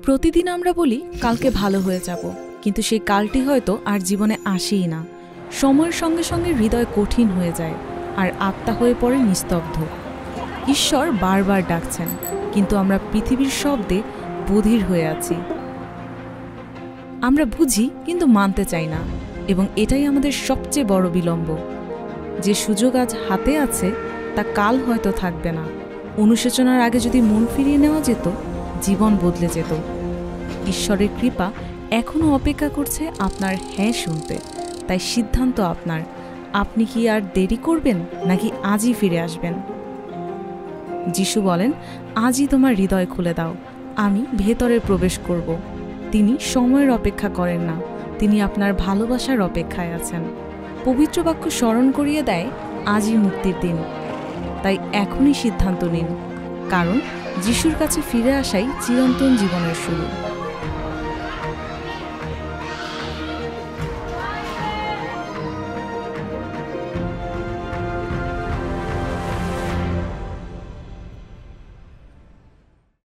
প্রতিদিন আমরা বলি কালকে ভালো হয়ে যাব, কিন্তু সেই কালটি হয়তো আর জীবনে আসেই না। সময়ের সঙ্গে সঙ্গে হৃদয় কঠিন হয়ে যায় আর আত্মা হয়ে পড়ে নিস্তব্ধ। ঈশ্বর বারবার ডাকছেন, কিন্তু আমরা পৃথিবীর শব্দে বধির হয়ে আছি। আমরা বুঝি কিন্তু মানতে চাই না, এবং এটাই আমাদের সবচেয়ে বড় বিলম্ব। যে সুযোগ আজ হাতে আছে তা কাল হয়তো থাকবে না। অনুশোচনার আগে যদি মন ফিরিয়ে নেওয়া যেত, জীবন বদলে যেত। ঈশ্বরের কৃপা এখনও অপেক্ষা করছে আপনার হ্যাঁ শুনতে। তাই সিদ্ধান্ত আপনার। আপনি কি আর দেরি করবেন, নাকি আজই ফিরে আসবেন? যিশু বলেন, আজই তোমার হৃদয় খুলে দাও, আমি ভেতরে প্রবেশ করব। তিনি সময়ের অপেক্ষা করেন না, তিনি আপনার ভালোবাসার অপেক্ষায় আছেন। পবিত্র বাক্য স্মরণ করিয়ে দেয়, আজই মুক্তির দিন। তাই এখনই সিদ্ধান্ত নিন, কারণ যিশুর কাছে ফিরে আসাই চিরন্তন জীবনের শুরু।